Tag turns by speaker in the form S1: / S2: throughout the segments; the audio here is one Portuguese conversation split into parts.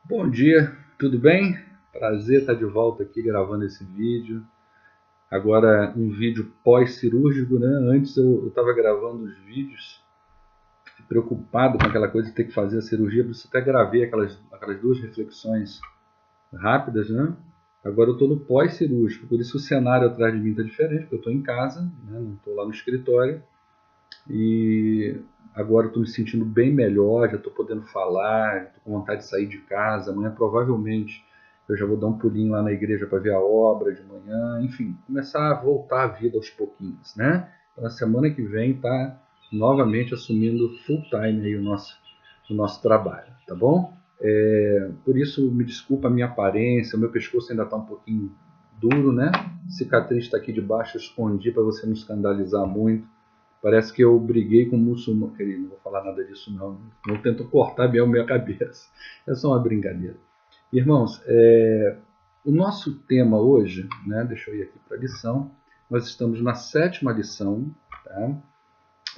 S1: Bom dia, tudo bem? Prazer estar de volta aqui gravando esse vídeo. Agora um vídeo pós-cirúrgico, né? Antes eu estava gravando os vídeos preocupado com aquela coisa de ter que fazer a cirurgia, por isso até gravei aquelas duas reflexões rápidas, né? Agora eu estou no pós-cirúrgico, por isso o cenário atrás de mim está diferente, porque eu estou em casa, né? Não estou lá no escritório. E agora estou me sentindo bem melhor, já estou podendo falar, estou com vontade de sair de casa. Amanhã provavelmente eu já vou dar um pulinho lá na igreja para ver a obra de manhã, enfim, começar a voltar à vida aos pouquinhos, né? Então, na semana que vem tá novamente assumindo full time aí o nosso trabalho, tá bom? Por isso me desculpa a minha aparência, o meu pescoço ainda está um pouquinho duro, né? A cicatriz está aqui debaixo, eu escondi para você não escandalizar muito. Parece que eu briguei com o muçulmano. Querido, não vou falar nada disso não. Não tento cortar mesmo minha cabeça. É só uma brincadeira. Irmãos, o nosso tema hoje, né, deixa eu ir aqui para a lição, nós estamos na sétima lição. Tá?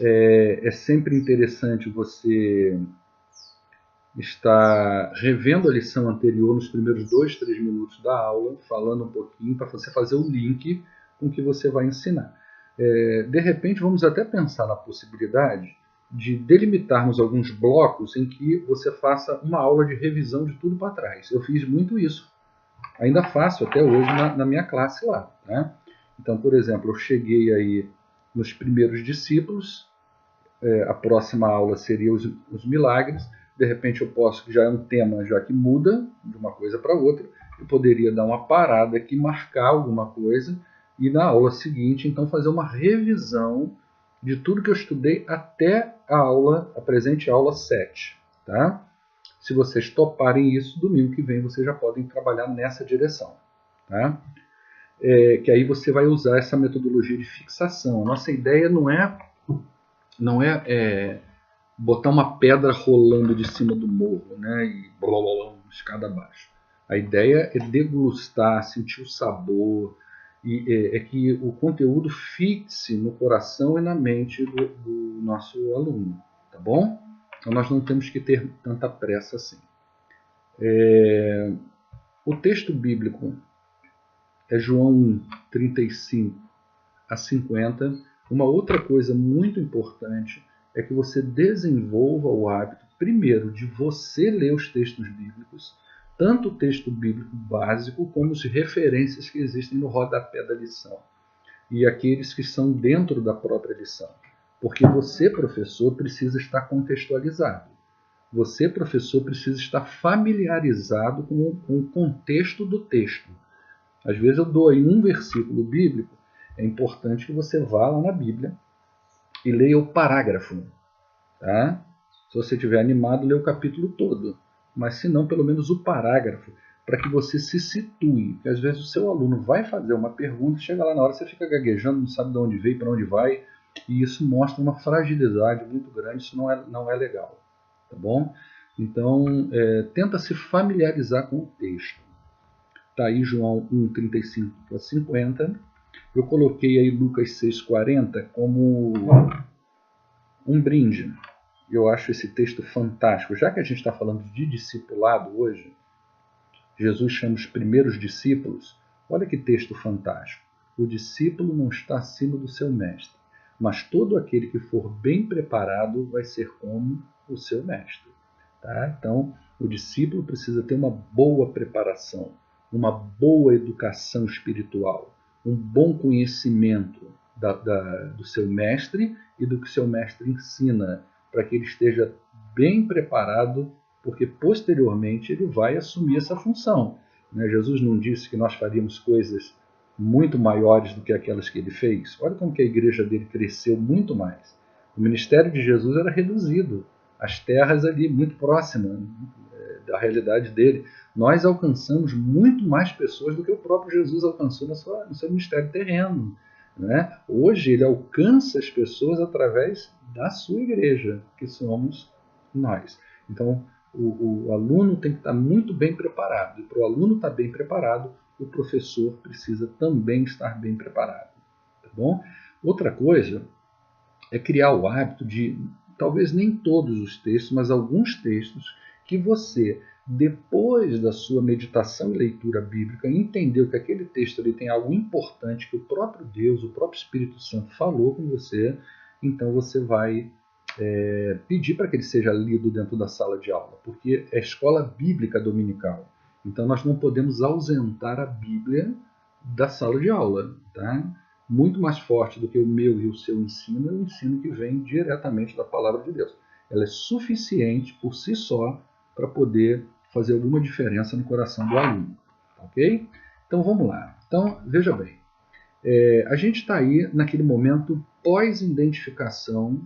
S1: É sempre interessante você estar revendo a lição anterior nos primeiros 2, 3 minutos da aula, falando um pouquinho, para você fazer o link com o que você vai ensinar. De repente, vamos até pensar na possibilidade de delimitarmos alguns blocos em que você faça uma aula de revisão de tudo para trás. Eu fiz muito isso. Ainda faço até hoje na minha classe lá. Né? Então, por exemplo, eu cheguei aí nos primeiros discípulos, a próxima aula seria os milagres. De repente eu posso, que já é um tema já que muda de uma coisa para outra, eu poderia dar uma parada aqui, marcar alguma coisa e na aula seguinte então fazer uma revisão de tudo que eu estudei até a presente aula 7. Tá? Se vocês toparem isso, domingo que vem vocês já podem trabalhar nessa direção. Tá? Que aí você vai usar essa metodologia de fixação. A nossa ideia não é botar uma pedra rolando de cima do morro, né? E blá, blá, blá, escada abaixo. A ideia é degustar, sentir o sabor, e é que o conteúdo fixe no coração e na mente do nosso aluno, tá bom? Então nós não temos que ter tanta pressa assim. O texto bíblico é João 1, 35 a 50. Uma outra coisa muito importante é que você desenvolva o hábito, primeiro, de você ler os textos bíblicos, tanto o texto bíblico básico como as referências que existem no rodapé da lição e aqueles que são dentro da própria lição. Porque você, professor, precisa estar contextualizado. Você, professor, precisa estar familiarizado com o contexto do texto. Às vezes eu dou aí um versículo bíblico, é importante que você vá lá na Bíblia e leia o parágrafo. Tá? Se você estiver animado, leia o capítulo todo. Mas se não, pelo menos o parágrafo, para que você se situe. Porque às vezes o seu aluno vai fazer uma pergunta, chega lá na hora, você fica gaguejando, não sabe de onde veio, para onde vai, e isso mostra uma fragilidade muito grande, isso não é legal. Tá bom? Então, tenta se familiarizar com o texto. Está aí João 1, 35 a 50. Eu coloquei aí Lucas 6,40 como um brinde. Eu acho esse texto fantástico. Já que a gente está falando de discipulado hoje, Jesus chama os primeiros discípulos. Olha que texto fantástico. O discípulo não está acima do seu mestre, mas todo aquele que for bem preparado vai ser como o seu mestre. Tá? Então, o discípulo precisa ter uma boa preparação, uma boa educação espiritual, um bom conhecimento do seu mestre e do que seu mestre ensina, para que ele esteja bem preparado, porque posteriormente ele vai assumir essa função. Né? Jesus não disse que nós faríamos coisas muito maiores do que aquelas que ele fez? Olha como que a igreja dele cresceu muito mais. O ministério de Jesus era reduzido, as terras ali muito próximas da realidade dele. Nós alcançamos muito mais pessoas do que o próprio Jesus alcançou no seu ministério terreno. Né? Hoje ele alcança as pessoas através da sua igreja, que somos nós. Então, o aluno tem que estar muito bem preparado. E para o aluno estar bem preparado, o professor precisa também estar bem preparado. Tá bom? Outra coisa é criar o hábito de, talvez nem todos os textos, mas alguns textos que você, depois da sua meditação e leitura bíblica, entendeu que aquele texto ali tem algo importante que o próprio Deus, o próprio Espírito Santo falou com você, então você vai pedir para que ele seja lido dentro da sala de aula, porque é escola bíblica dominical. Então nós não podemos ausentar a Bíblia da sala de aula. Tá? Muito mais forte do que o meu e o seu ensino é o ensino que vem diretamente da palavra de Deus. Ela é suficiente por si só para poder fazer alguma diferença no coração do aluno. Ok? Então vamos lá. Então veja bem, a gente está aí naquele momento pós-identificação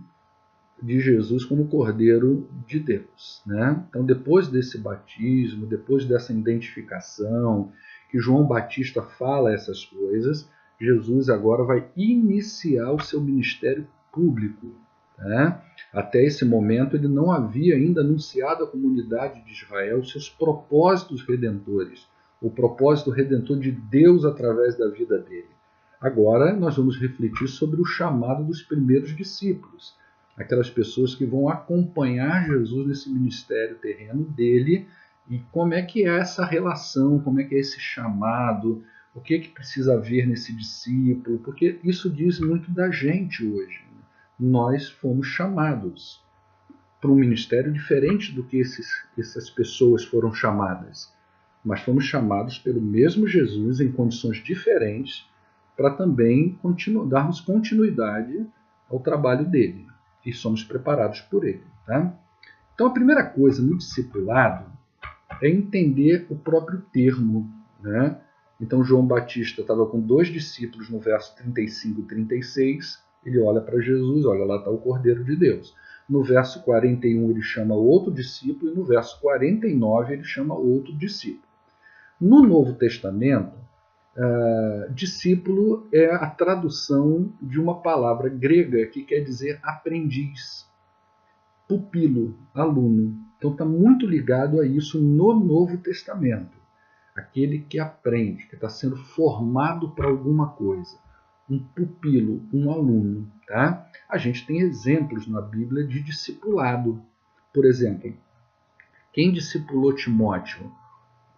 S1: de Jesus como Cordeiro de Deus. Né? Então, depois desse batismo, depois dessa identificação, que João Batista fala essas coisas, Jesus agora vai iniciar o seu ministério público. Né? Até esse momento, ele não havia ainda anunciado à comunidade de Israel os seus propósitos redentores, o propósito redentor de Deus através da vida dele. Agora, nós vamos refletir sobre o chamado dos primeiros discípulos, aquelas pessoas que vão acompanhar Jesus nesse ministério terreno dele, e como é que é essa relação, como é que é esse chamado, o que é que precisa haver nesse discípulo, porque isso diz muito da gente hoje. Nós fomos chamados para um ministério diferente do que essas pessoas foram chamadas, mas fomos chamados pelo mesmo Jesus em condições diferentes para também darmos continuidade ao trabalho dele. E somos preparados por ele. Tá? Então, a primeira coisa no discipulado é entender o próprio termo. Né? Então, João Batista estava com 2 discípulos no verso 35 e 36. Ele olha para Jesus, olha, lá está o Cordeiro de Deus. No verso 41, ele chama outro discípulo, e no verso 49, ele chama outro discípulo. No Novo Testamento, discípulo é a tradução de uma palavra grega que quer dizer aprendiz, pupilo, aluno. Então está muito ligado a isso no Novo Testamento. Aquele que aprende, que está sendo formado para alguma coisa. Um pupilo, um aluno. Tá? A gente tem exemplos na Bíblia de discipulado. Por exemplo, quem discipulou Timóteo?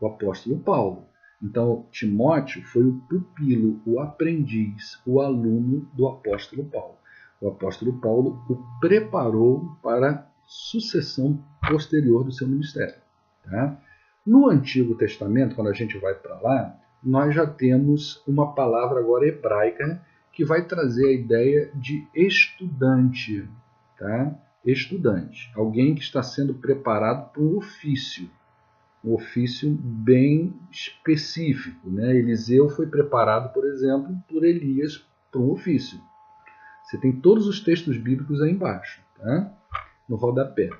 S1: O apóstolo Paulo. Então, Timóteo foi o pupilo, o aprendiz, o aluno do apóstolo Paulo. O apóstolo Paulo o preparou para a sucessão posterior do seu ministério. Tá? No Antigo Testamento, quando a gente vai para lá, nós já temos uma palavra agora hebraica que vai trazer a ideia de estudante. Tá? Estudante, alguém que está sendo preparado para um ofício. Um ofício bem específico. Né? Eliseu foi preparado, por exemplo, por Elias para um ofício. Você tem todos os textos bíblicos aí embaixo, tá? No rodapé.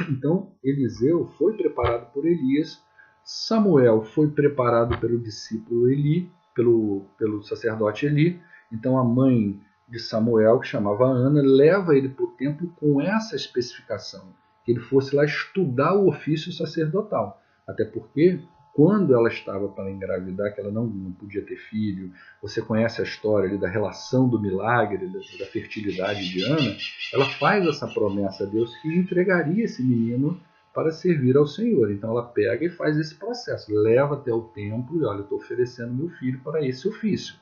S1: Então, Eliseu foi preparado por Elias, Samuel foi preparado pelo discípulo Eli, pelo sacerdote Eli. Então, a mãe de Samuel, que chamava Ana, leva ele para o templo com essa especificação, que ele fosse lá estudar o ofício sacerdotal. Até porque, quando ela estava para engravidar, que ela não podia ter filho, você conhece a história ali da relação do milagre, da fertilidade de Ana, ela faz essa promessa a Deus que entregaria esse menino para servir ao Senhor. Então ela pega e faz esse processo, leva até o templo e olha, eu estou oferecendo meu filho para esse ofício.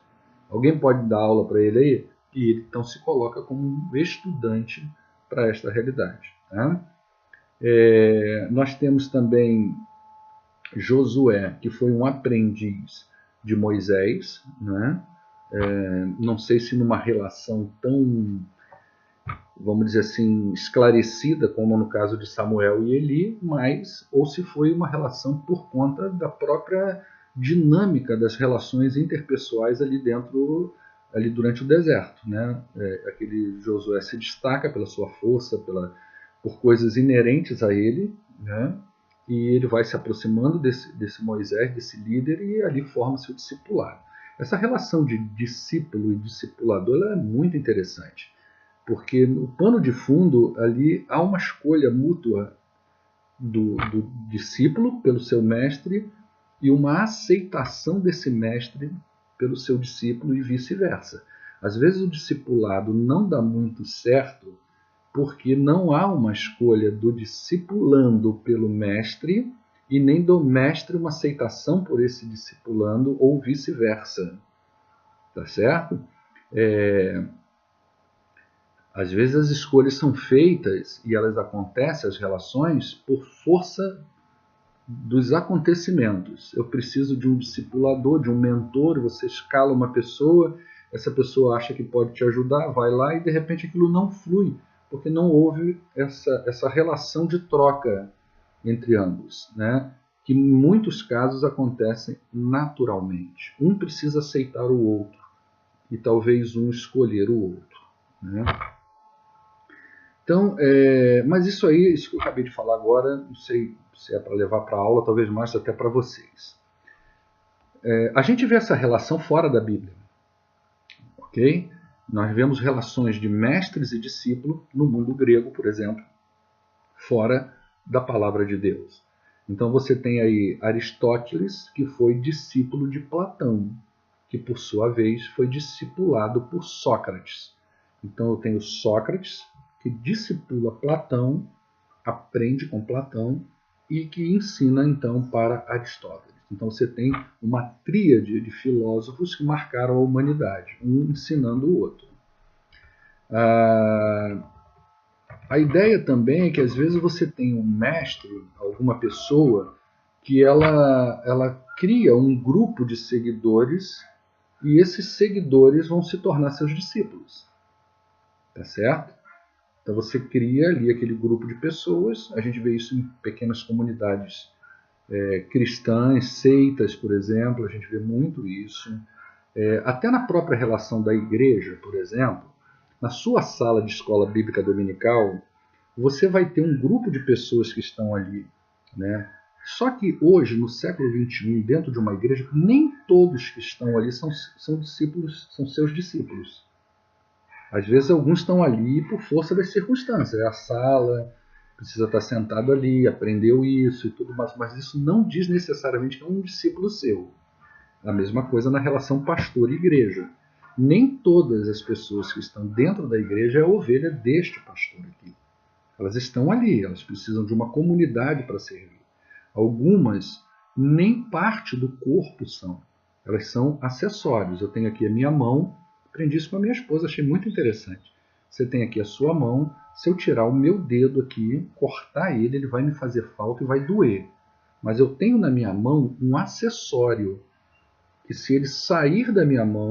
S1: Alguém pode dar aula para ele aí? E ele então se coloca como um estudante para esta realidade. Tá? Nós temos também Josué, que foi um aprendiz de Moisés, né? Não sei se numa relação tão, vamos dizer assim, esclarecida como no caso de Samuel e Eli, mas ou se foi uma relação por conta da própria dinâmica das relações interpessoais ali durante o deserto, né? Aquele Josué se destaca pela sua força, por coisas inerentes a ele, né? E ele vai se aproximando desse Moisés, desse líder, e ali forma-se o discipulado. Essa relação de discípulo e discipulador ela é muito interessante, porque no pano de fundo ali há uma escolha mútua do discípulo pelo seu mestre e uma aceitação desse mestre pelo seu discípulo e vice-versa. Às vezes o discipulado não dá muito certo porque não há uma escolha do discipulando pelo mestre e nem do mestre uma aceitação por esse discipulando ou vice-versa. Tá certo? Às vezes as escolhas são feitas e elas acontecem, as relações, por força dos acontecimentos. Eu preciso de um discipulador, de um mentor, você escala uma pessoa, essa pessoa acha que pode te ajudar, vai lá e de repente aquilo não flui, porque não houve essa relação de troca entre ambos, né? Que em muitos casos acontecem naturalmente. Um precisa aceitar o outro e talvez um escolher o outro, né? Então, mas isso aí, isso que eu acabei de falar agora, não sei se é para levar para a aula, talvez mais até para vocês. A gente vê essa relação fora da Bíblia, ok? Nós vemos relações de mestres e discípulo no mundo grego, por exemplo, fora da palavra de Deus. Então você tem aí Aristóteles, que foi discípulo de Platão, que por sua vez foi discipulado por Sócrates. Então eu tenho Sócrates, que discipula Platão, aprende com Platão e que ensina então para Aristóteles. Então você tem uma tríade de filósofos que marcaram a humanidade, um ensinando o outro. A ideia também é que às vezes você tem um mestre, alguma pessoa, que ela cria um grupo de seguidores e esses seguidores vão se tornar seus discípulos. Tá certo? Então você cria ali aquele grupo de pessoas, a gente vê isso em pequenas comunidades cristãs, seitas, por exemplo, a gente vê muito isso. Até na própria relação da igreja, por exemplo, na sua sala de escola bíblica dominical, você vai ter um grupo de pessoas que estão ali, né? Só que hoje, no século XXI, dentro de uma igreja, nem todos que estão ali são discípulos, são seus discípulos. Às vezes alguns estão ali por força das circunstâncias. É a sala, precisa estar sentado ali, aprendeu isso e tudo mais. Mas isso não diz necessariamente que é um discípulo seu. A mesma coisa na relação pastor e igreja. Nem todas as pessoas que estão dentro da igreja é a ovelha deste pastor aqui. Elas estão ali, elas precisam de uma comunidade para servir. Algumas nem parte do corpo são. Elas são acessórios. Eu tenho aqui a minha mão, aprendi isso com a minha esposa, achei muito interessante. Você tem aqui a sua mão, se eu tirar o meu dedo aqui, cortar ele, ele vai me fazer falta e vai doer. Mas eu tenho na minha mão um acessório, que se ele sair da minha mão,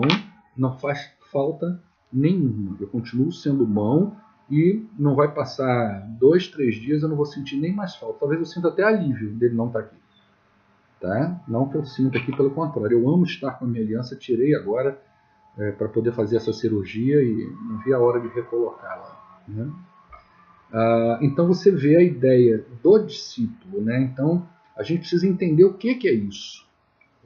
S1: não faz falta nenhuma. Eu continuo sendo mão e não vai passar 2, 3 dias, eu não vou sentir nem mais falta. Talvez eu sinta até alívio dele não estar aqui. Tá? Não que eu sinta aqui, pelo contrário. Eu amo estar com a minha aliança, tirei agora para poder fazer essa cirurgia e não vi a hora de recolocá-la. Né? Então você vê a ideia do discípulo. Né? Então a gente precisa entender o que é isso.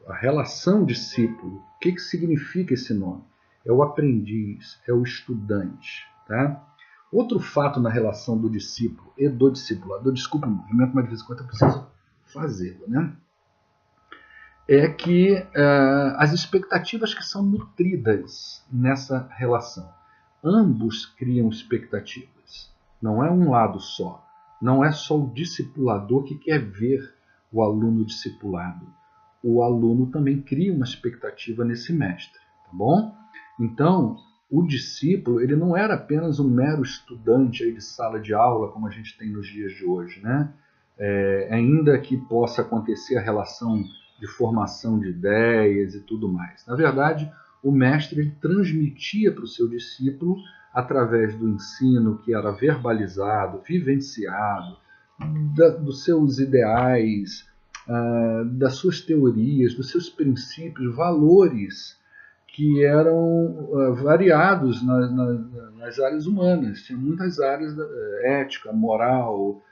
S1: A relação discípulo. O que significa esse nome? É o aprendiz, é o estudante. Tá? Outro fato na relação do discípulo e do discipulador, desculpa o movimento, mas de vez em quando eu preciso fazê-lo, né? É que as expectativas que são nutridas nessa relação. Ambos criam expectativas. Não é um lado só. Não é só o discipulador que quer ver o aluno discipulado. O aluno também cria uma expectativa nesse mestre. Tá bom? Então, o discípulo ele não era apenas um mero estudante aí de sala de aula, como a gente tem nos dias de hoje. Né? Ainda que possa acontecer a relação de formação de ideias e tudo mais. Na verdade, o mestre ele transmitia para o seu discípulo, através do ensino que era verbalizado, vivenciado, dos seus ideais, das suas teorias, dos seus princípios, valores que eram variados nas áreas humanas. Tinha muitas áreas, ética, moral,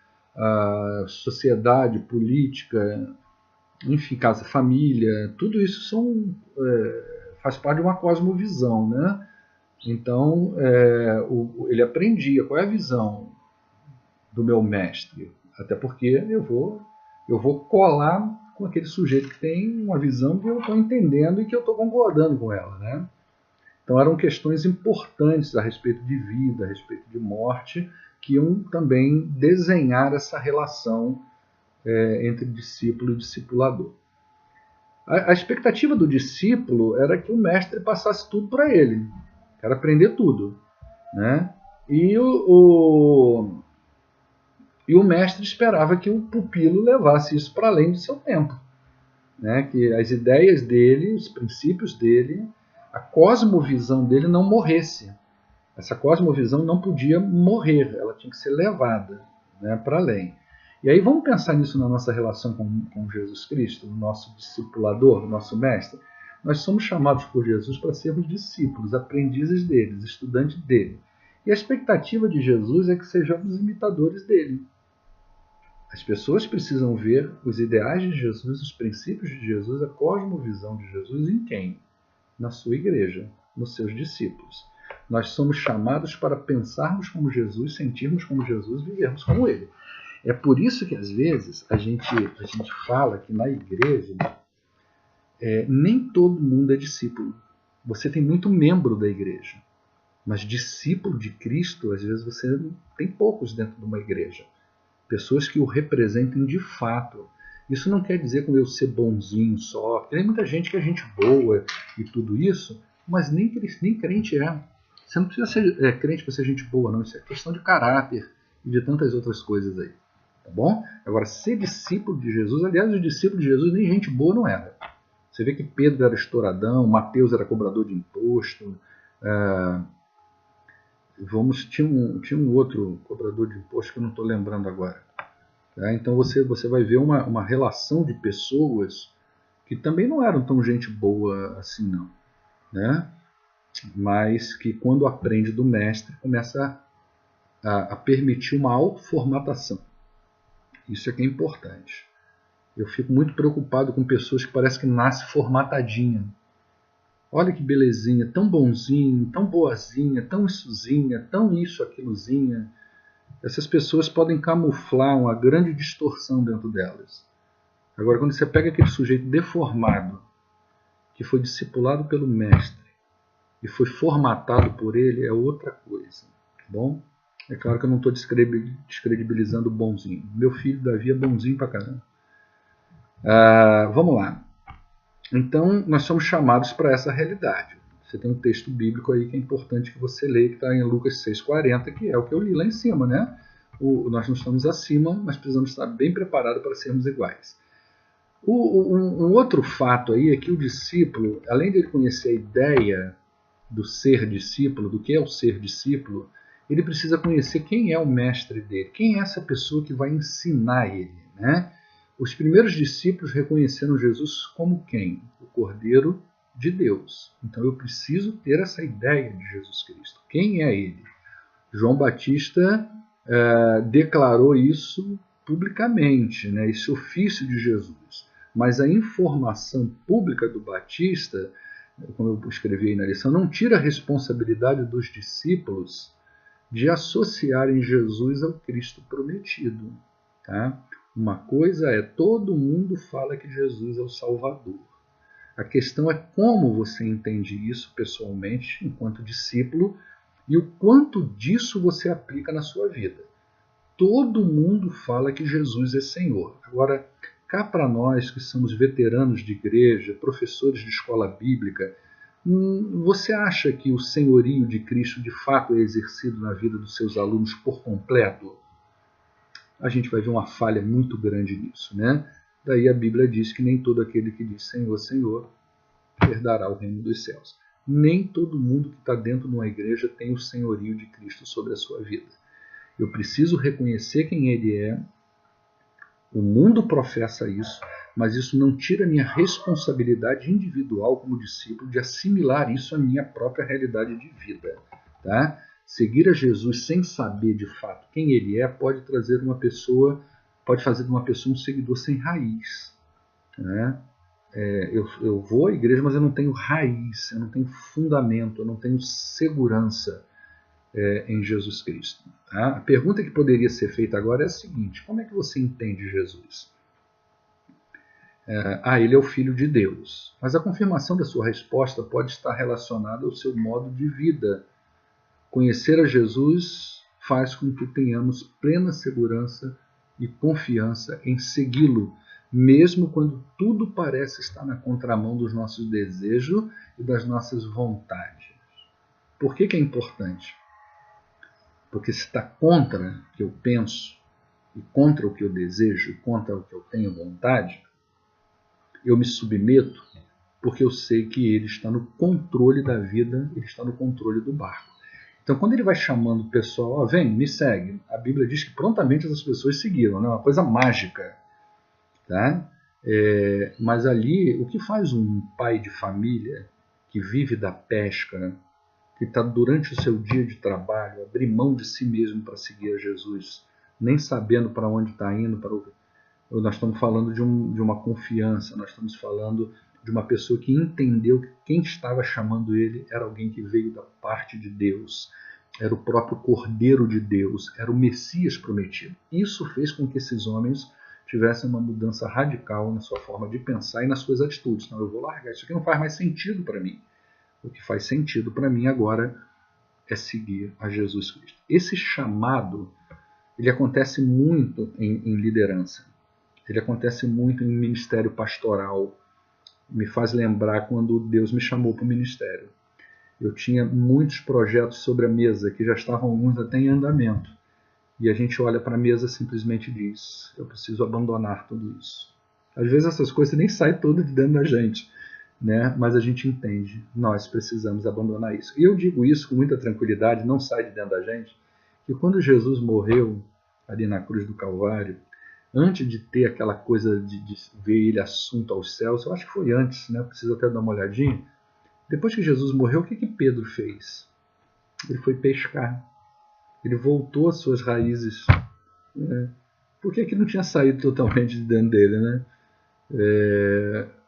S1: sociedade, política, enfim, casa, família, tudo isso faz parte de uma cosmovisão, né? Então, ele aprendia qual é a visão do meu mestre, até porque eu vou colar com aquele sujeito que tem uma visão que eu estou entendendo e que eu estou concordando com ela, né? Então eram questões importantes a respeito de vida, a respeito de morte, que iam também desenhar essa relação entre discípulo e discipulador. A expectativa do discípulo era que o mestre passasse tudo para ele, era aprender tudo, né? E o mestre esperava que o pupilo levasse isso para além do seu tempo, né? Que as ideias dele, os princípios dele, a cosmovisão dele não morresse. Essa cosmovisão não podia morrer, ela tinha que ser levada, né, para além. E aí vamos pensar nisso na nossa relação com Jesus Cristo, o nosso discipulador, o nosso mestre. Nós somos chamados por Jesus para sermos discípulos, aprendizes dele, estudantes dele. E a expectativa de Jesus é que sejamos imitadores dele. As pessoas precisam ver os ideais de Jesus, os princípios de Jesus, a cosmovisão de Jesus em quem? Na sua igreja, nos seus discípulos. Nós somos chamados para pensarmos como Jesus, sentirmos como Jesus, vivermos como ele. É por isso que, às vezes, a gente fala que na igreja nem todo mundo é discípulo. Você tem muito membro da igreja, mas discípulo de Cristo, às vezes, você tem poucos dentro de uma igreja. Pessoas que o representem de fato. Isso não quer dizer com eu ser bonzinho só. Tem muita gente que é gente boa e tudo isso, mas nem crente é. Você não precisa ser crente para ser gente boa, não. Isso é questão de caráter e de tantas outras coisas aí. Tá bom? Agora, ser discípulo de Jesus, aliás, os discípulos de Jesus nem gente boa não era. Você vê que Pedro era estouradão, Mateus era cobrador de imposto, tinha um outro cobrador de imposto que eu não estou lembrando agora. Tá? Então você vai ver uma relação de pessoas que também não eram tão gente boa assim não, né? Mas que quando aprende do mestre começa a permitir uma autoformatação. Isso é que é importante. Eu fico muito preocupado com pessoas que parece que nasce formatadinha. Olha que belezinha, tão bonzinho, tão boazinha, tão issozinha, tão isso, aquilozinha. Essas pessoas podem camuflar uma grande distorção dentro delas. Agora, quando você pega aquele sujeito deformado, que foi discipulado pelo mestre e foi formatado por ele, é outra coisa. Tá bom? É claro que eu não estou descredibilizando o bonzinho. Meu filho Davi é bonzinho pra caramba. Vamos lá. Então, nós somos chamados para essa realidade. Você tem um texto bíblico aí que é importante que você leia, que está em Lucas 6,40, que é o que eu li lá em cima, né? Nós não estamos acima, mas precisamos estar bem preparados para sermos iguais. Um outro fato aí é que o discípulo, além de ele conhecer a ideia do ser discípulo, do que é o ser discípulo, ele precisa conhecer quem é o mestre dele, quem é essa pessoa que vai ensinar ele, né? Os primeiros discípulos reconheceram Jesus como quem? O Cordeiro de Deus. Então eu preciso ter essa ideia de Jesus Cristo. Quem é ele? João Batista declarou isso publicamente, né? Esse ofício de Jesus. Mas a informação pública do Batista, como eu escrevi aí na lição, não tira a responsabilidade dos discípulos de associarem Jesus ao Cristo prometido. Tá? Uma coisa é, todo mundo fala que Jesus é o Salvador. A questão é como você entende isso pessoalmente, enquanto discípulo, e o quanto disso você aplica na sua vida. Todo mundo fala que Jesus é Senhor. Agora, cá para nós que somos veteranos de igreja, professores de escola bíblica, você acha que o senhorio de Cristo de fato é exercido na vida dos seus alunos por completo? A gente vai ver uma falha muito grande nisso, né? Daí a Bíblia diz que nem todo aquele que diz Senhor, Senhor, herdará o reino dos céus. Nem todo mundo que está dentro de uma igreja tem o senhorio de Cristo sobre a sua vida. Eu preciso reconhecer quem ele é. O mundo professa isso, mas isso não tira a minha responsabilidade individual como discípulo de assimilar isso à minha própria realidade de vida. Tá? Seguir a Jesus sem saber de fato quem ele é pode fazer de uma pessoa um seguidor sem raiz. Né? Eu vou à igreja, mas eu não tenho raiz, eu não tenho fundamento, eu não tenho segurança em Jesus Cristo. Tá? A pergunta que poderia ser feita agora é a seguinte: como é que você entende Jesus? Ele é o Filho de Deus. Mas a confirmação da sua resposta pode estar relacionada ao seu modo de vida. Conhecer a Jesus faz com que tenhamos plena segurança e confiança em segui-lo, mesmo quando tudo parece estar na contramão dos nossos desejos e das nossas vontades. Por que é importante? Porque se está contra o que eu penso, e contra o que eu desejo, e contra o que eu tenho vontade, eu me submeto porque eu sei que ele está no controle da vida, ele está no controle do barco. Então, quando ele vai chamando o pessoal, vem, me segue, a Bíblia diz que prontamente as pessoas seguiram, né? Uma coisa mágica. Tá? Mas ali, o que faz um pai de família que vive da pesca, que está durante o seu dia de trabalho, abrir mão de si mesmo para seguir a Jesus, nem sabendo para onde está indo, nós estamos falando de uma confiança, nós estamos falando de uma pessoa que entendeu que quem estava chamando ele era alguém que veio da parte de Deus, era o próprio Cordeiro de Deus, era o Messias prometido. Isso fez com que esses homens tivessem uma mudança radical na sua forma de pensar e nas suas atitudes. Então, eu vou largar, isso aqui não faz mais sentido para mim. O que faz sentido para mim agora é seguir a Jesus Cristo. Esse chamado, ele acontece muito em liderança. Ele acontece muito em ministério pastoral. Me faz lembrar quando Deus me chamou para o ministério. Eu tinha muitos projetos sobre a mesa, que já estavam alguns até em andamento. E a gente olha para a mesa e simplesmente diz, eu preciso abandonar tudo isso. Às vezes essas coisas nem saem todas de dentro da gente, né? Mas a gente entende, nós precisamos abandonar isso. E eu digo isso com muita tranquilidade, não sai de dentro da gente, que quando Jesus morreu ali na cruz do Calvário, antes de ter aquela coisa de ver ele assunto aos céus, eu acho que foi antes, né? Preciso até dar uma olhadinha. Depois que Jesus morreu, o que Pedro fez? Ele foi pescar. Ele voltou às suas raízes. Né? Por que não tinha saído totalmente de dentro dele, né?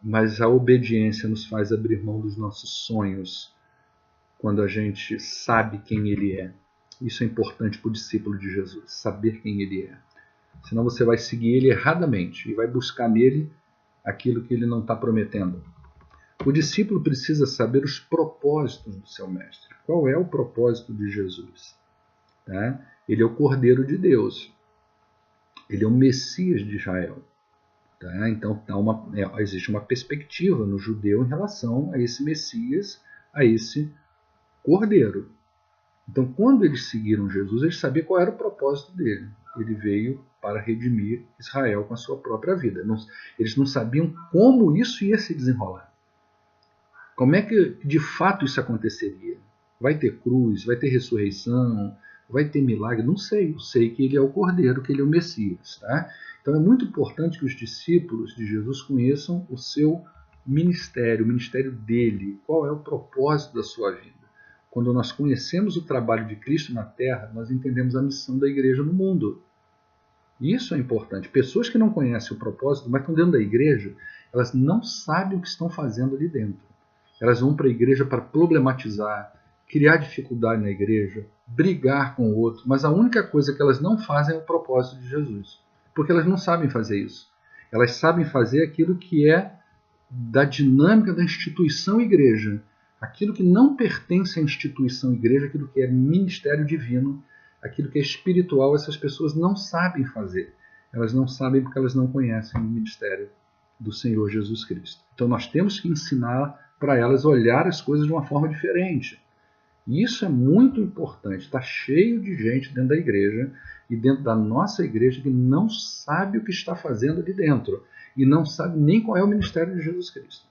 S1: Mas a obediência nos faz abrir mão dos nossos sonhos quando a gente sabe quem ele é. Isso é importante para o discípulo de Jesus, saber quem ele é. Senão você vai seguir ele erradamente e vai buscar nele aquilo que ele não está prometendo. O discípulo precisa saber os propósitos do seu mestre. Qual é o propósito de Jesus? Tá? Ele é o Cordeiro de Deus. Ele é o Messias de Israel. Tá? Então existe uma perspectiva no judeu em relação a esse Messias, a esse Cordeiro. Então, quando eles seguiram Jesus, eles sabiam qual era o propósito dele. Ele veio para redimir Israel com a sua própria vida. Eles não sabiam como isso ia se desenrolar. Como é que de fato isso aconteceria? Vai ter cruz, vai ter ressurreição, vai ter milagre? Não sei. Eu sei que ele é o Cordeiro, que ele é o Messias. Tá? Então é muito importante que os discípulos de Jesus conheçam o seu ministério, o ministério dele. Qual é o propósito da sua vida? Quando nós conhecemos o trabalho de Cristo na Terra, nós entendemos a missão da igreja no mundo. Isso é importante. Pessoas que não conhecem o propósito, mas estão dentro da igreja, elas não sabem o que estão fazendo ali dentro. Elas vão para a igreja para problematizar, criar dificuldade na igreja, brigar com o outro, mas a única coisa que elas não fazem é o propósito de Jesus. Porque elas não sabem fazer isso. Elas sabem fazer aquilo que é da dinâmica da instituição igreja. Aquilo que não pertence à instituição igreja, aquilo que é ministério divino, aquilo que é espiritual, essas pessoas não sabem fazer. Elas não sabem porque elas não conhecem o ministério do Senhor Jesus Cristo. Então nós temos que ensinar para elas olhar as coisas de uma forma diferente. E isso é muito importante. Está cheio de gente dentro da igreja e dentro da nossa igreja que não sabe o que está fazendo ali dentro e não sabe nem qual é o ministério de Jesus Cristo.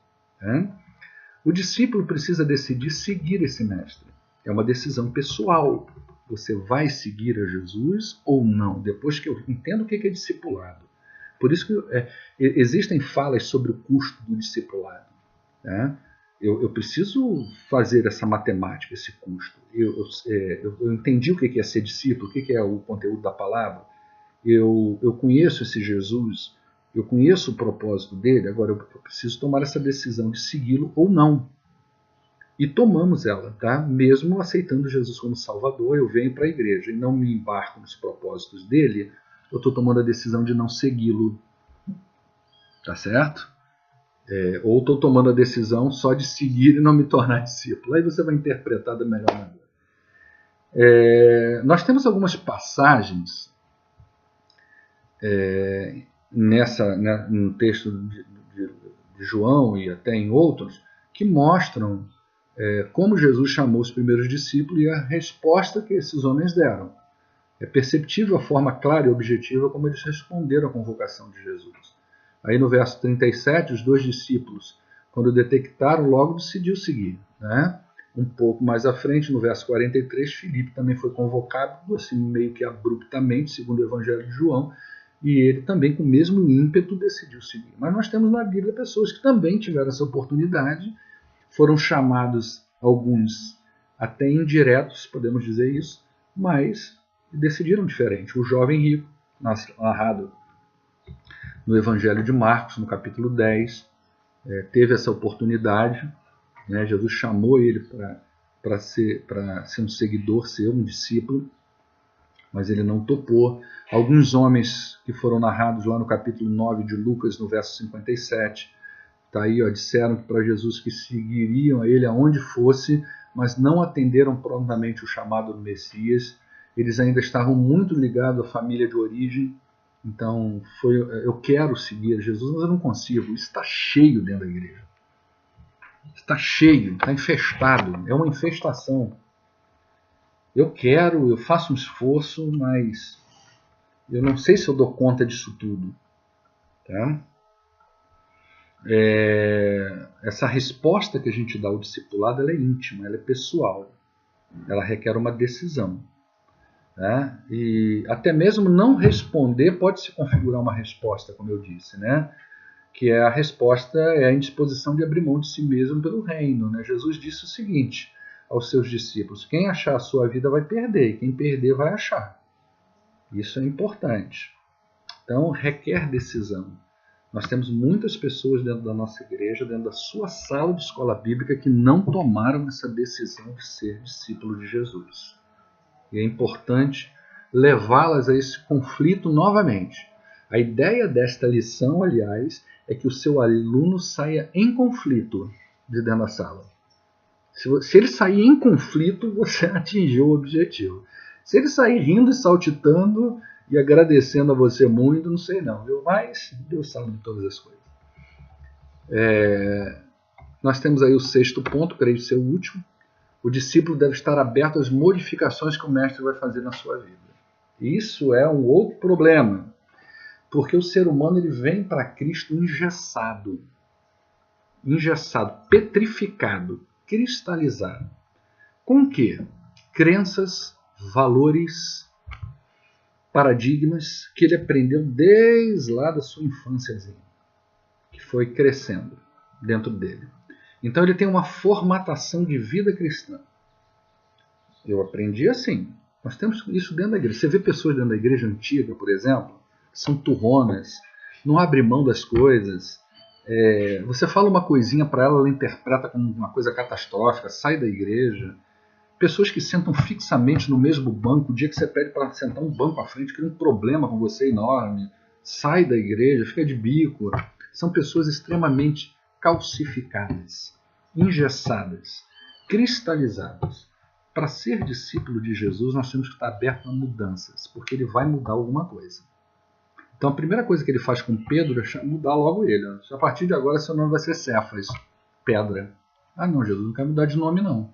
S1: O discípulo precisa decidir seguir esse mestre. É uma decisão pessoal. Você vai seguir a Jesus ou não? Depois que eu entendo o que é discipulado. Por isso que existem falas sobre o custo do discipulado. Né? Eu preciso fazer essa matemática, esse custo. Eu entendi o que é ser discípulo, o que é o conteúdo da palavra. Eu conheço esse Jesus, eu conheço o propósito dele, agora eu preciso tomar essa decisão de segui-lo ou não. E tomamos ela, tá? Mesmo aceitando Jesus como Salvador, eu venho para a igreja e não me embarco nos propósitos dele, eu estou tomando a decisão de não segui-lo. Tá certo? Ou estou tomando a decisão só de seguir e não me tornar discípulo. Aí você vai interpretar da melhor maneira. Nós temos algumas passagens no texto de João e até em outros, que mostram como Jesus chamou os primeiros discípulos e a resposta que esses homens deram. É perceptível a forma clara e objetiva como eles responderam à convocação de Jesus. Aí no verso 37, os 2 discípulos, quando detectaram, logo decidiu seguir. Né? Um pouco mais à frente, no verso 43, Filipe também foi convocado, assim meio que abruptamente, segundo o Evangelho de João, e ele também, com o mesmo ímpeto, decidiu seguir. Mas nós temos na Bíblia pessoas que também tiveram essa oportunidade, foram chamados, alguns até indiretos, podemos dizer isso, mas decidiram diferente. O jovem rico, narrado no Evangelho de Marcos, no capítulo 10, teve essa oportunidade. Né? Jesus chamou ele para ser um seguidor, ser um discípulo, mas ele não topou. Alguns homens que foram narrados lá no capítulo 9 de Lucas, no verso 57, tá aí, disseram para Jesus que seguiriam a ele aonde fosse, mas não atenderam prontamente o chamado do Messias. Eles ainda estavam muito ligados à família de origem. Então, eu quero seguir Jesus, mas eu não consigo. Isso está cheio dentro da igreja. Está cheio, está infestado. É uma infestação. Eu faço um esforço, mas eu não sei se eu dou conta disso tudo. Tá? Essa resposta que a gente dá ao discipulado, ela é íntima, ela é pessoal. Ela requer uma decisão. Né? E até mesmo não responder pode se configurar uma resposta, como eu disse, né? Que a resposta é a indisposição de abrir mão de si mesmo pelo reino. Né? Jesus disse o seguinte aos seus discípulos: quem achar a sua vida vai perder, e quem perder vai achar. Isso é importante. Então, requer decisão. Nós temos muitas pessoas dentro da nossa igreja, dentro da sua sala de escola bíblica, que não tomaram essa decisão de ser discípulo de Jesus. E é importante levá-las a esse conflito novamente. A ideia desta lição, aliás, é que o seu aluno saia em conflito de dentro da sala. Se ele sair em conflito, você atingiu o objetivo. Se ele sair rindo e saltitando e agradecendo a você muito, não sei não, viu? Mas Deus sabe de todas as coisas. Nós temos aí o 6º ponto, creio ser o último. O discípulo deve estar aberto às modificações que o mestre vai fazer na sua vida. E isso é um outro problema, porque o ser humano ele vem para Cristo engessado, petrificado, cristalizado. Com o quê? Crenças, valores, paradigmas que ele aprendeu desde lá da sua infânciazinha, que foi crescendo dentro dele. Então ele tem uma formatação de vida cristã. Eu aprendi assim. Nós temos isso dentro da igreja. Você vê pessoas dentro da igreja antiga, por exemplo, que são turronas, não abrem mão das coisas. Você fala uma coisinha para ela, ela interpreta como uma coisa catastrófica, sai da igreja. Pessoas que sentam fixamente no mesmo banco, o dia que você pede para sentar um banco à frente, cria um problema com você enorme, sai da igreja, fica de bico. São pessoas extremamente calcificadas, engessadas, cristalizadas. Para ser discípulo de Jesus, nós temos que estar aberto a mudanças, porque ele vai mudar alguma coisa. Então a primeira coisa que ele faz com Pedro é mudar logo ele. A partir de agora seu nome vai ser Cefas, pedra. Ah não, Jesus não quer mudar de nome não.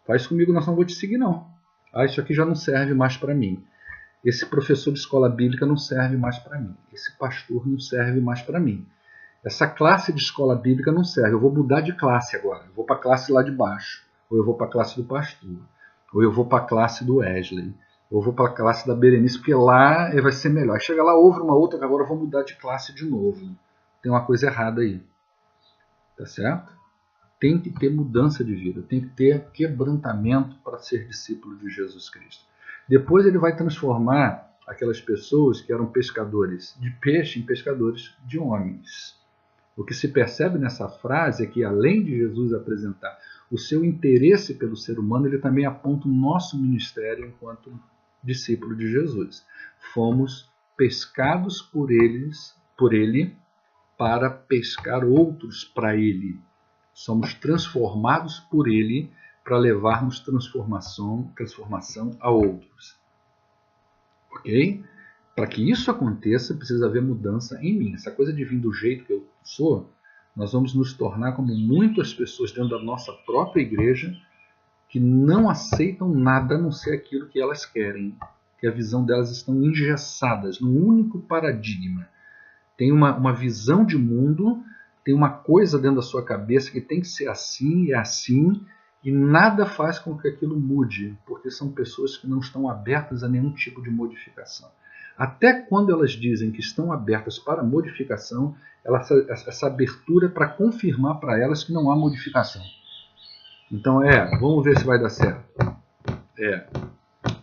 S1: Faz comigo, nós não vou te seguir não. Isso aqui já não serve mais para mim. Esse professor de escola bíblica não serve mais para mim. Esse pastor não serve mais para mim. Essa classe de escola bíblica não serve. Eu vou mudar de classe agora. Eu vou para a classe lá de baixo. Ou eu vou para a classe do pastor. Ou eu vou para a classe do Wesley. Ou eu vou para a classe da Berenice, porque lá vai ser melhor. Chega lá, ouve uma outra, que agora eu vou mudar de classe de novo. Tem uma coisa errada aí. Tá certo? Tem que ter mudança de vida, tem que ter quebrantamento para ser discípulo de Jesus Cristo. Depois ele vai transformar aquelas pessoas que eram pescadores de peixe em pescadores de homens. O que se percebe nessa frase é que, além de Jesus apresentar o seu interesse pelo ser humano, ele também aponta o nosso ministério enquanto discípulo de Jesus. Fomos pescados por ele para pescar outros para ele. Somos transformados por ele para levarmos transformação a outros. Ok? Para que isso aconteça, precisa haver mudança em mim. Essa coisa de vir do jeito que eu sou, nós vamos nos tornar como muitas pessoas dentro da nossa própria igreja que não aceitam nada a não ser aquilo que elas querem, que a visão delas estão engessadas num único paradigma. Tem uma visão de mundo, tem uma coisa dentro da sua cabeça que tem que ser assim e assim, e nada faz com que aquilo mude, porque são pessoas que não estão abertas a nenhum tipo de modificação. Até quando elas dizem que estão abertas para modificação, essa abertura é para confirmar para elas que não há modificação. Então vamos ver se vai dar certo.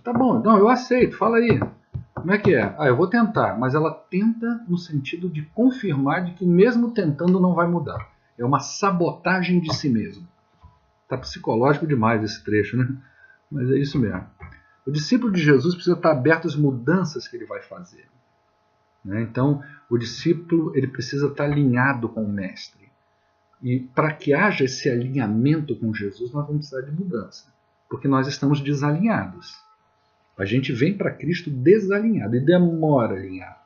S1: Tá bom, não, eu aceito, fala aí. Como é que é? Eu vou tentar, mas ela tenta no sentido de confirmar de que mesmo tentando não vai mudar. É uma sabotagem de si mesmo. Tá psicológico demais esse trecho, né? Mas é isso mesmo. O discípulo de Jesus precisa estar aberto às mudanças que ele vai fazer. Né? Então, o discípulo ele precisa estar alinhado com o mestre. E para que haja esse alinhamento com Jesus, nós vamos precisar de mudança. Porque nós estamos desalinhados. A gente vem para Cristo desalinhado e demora a alinhar.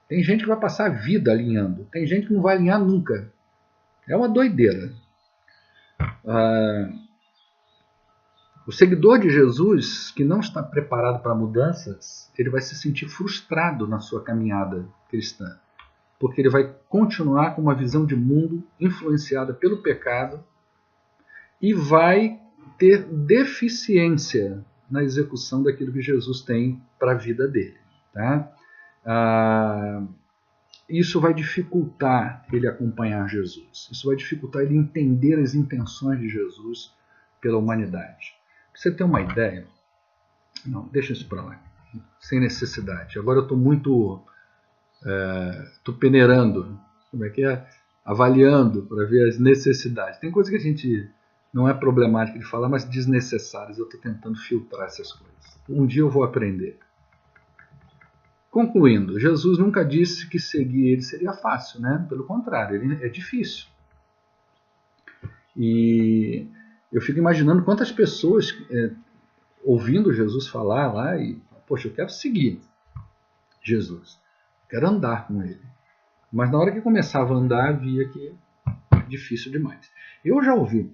S1: Tem gente que vai passar a vida alinhando. Tem gente que não vai alinhar nunca. É uma doideira. O seguidor de Jesus, que não está preparado para mudanças, ele vai se sentir frustrado na sua caminhada cristã. Porque ele vai continuar com uma visão de mundo influenciada pelo pecado e vai ter deficiência na execução daquilo que Jesus tem para a vida dele. Tá? Isso vai dificultar ele acompanhar Jesus. Isso vai dificultar ele entender as intenções de Jesus pela humanidade. Pra você ter uma ideia, não, deixa isso para lá, sem necessidade. Agora eu estou muito, estou peneirando, como é que é? Avaliando para ver as necessidades. Tem coisa que a gente não é problemática de falar, mas desnecessárias. Eu estou tentando filtrar essas coisas. Um dia eu vou aprender. Concluindo, Jesus nunca disse que seguir ele seria fácil, né? Pelo contrário, ele é difícil. E eu fico imaginando quantas pessoas ouvindo Jesus falar lá e, poxa, eu quero seguir Jesus, quero andar com ele. Mas na hora que começava a andar, via que é difícil demais. Eu já ouvi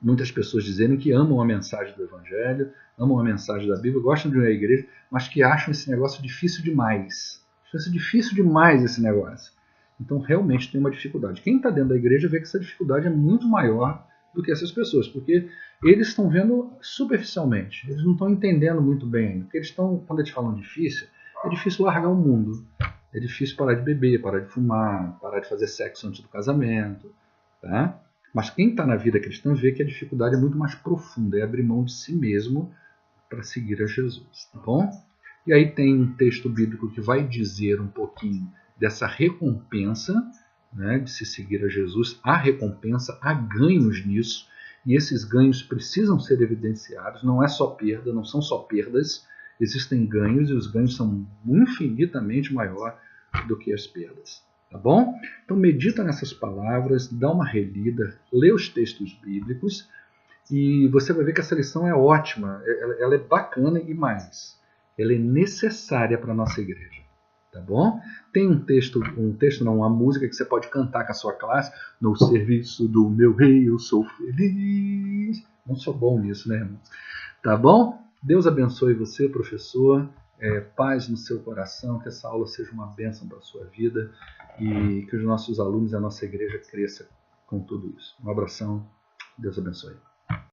S1: muitas pessoas dizerem que amam a mensagem do Evangelho, amam a mensagem da Bíblia, gostam de uma igreja, mas que acham esse negócio difícil demais. Acham difícil demais esse negócio. Então realmente tem uma dificuldade. Quem está dentro da igreja vê que essa dificuldade é muito maior do que essas pessoas, porque eles estão vendo superficialmente, eles não estão entendendo muito bem ainda. Porque quando eles falam difícil, é difícil largar o mundo, é difícil parar de beber, parar de fumar, parar de fazer sexo antes do casamento, tá? Mas quem está na vida cristã vê que a dificuldade é muito mais profunda, é abrir mão de si mesmo para seguir a Jesus, tá bom? E aí tem um texto bíblico que vai dizer um pouquinho dessa recompensa, né, de se seguir a Jesus. Há recompensa, há ganhos nisso, e esses ganhos precisam ser evidenciados, não é só perda, não são só perdas, existem ganhos e os ganhos são infinitamente maior do que as perdas. Tá bom? Então medita nessas palavras, dá uma relida, lê os textos bíblicos e você vai ver que essa lição é ótima, ela é bacana e mais, ela é necessária para a nossa igreja. Tá bom? Tem uma música que você pode cantar com a sua classe. No serviço do meu rei eu sou feliz. Não sou bom nisso, né, irmãos? Tá bom? Deus abençoe você, professor. Paz no seu coração, que essa aula seja uma bênção para a sua vida e que os nossos alunos e a nossa igreja cresça com tudo isso. Um abração, Deus abençoe.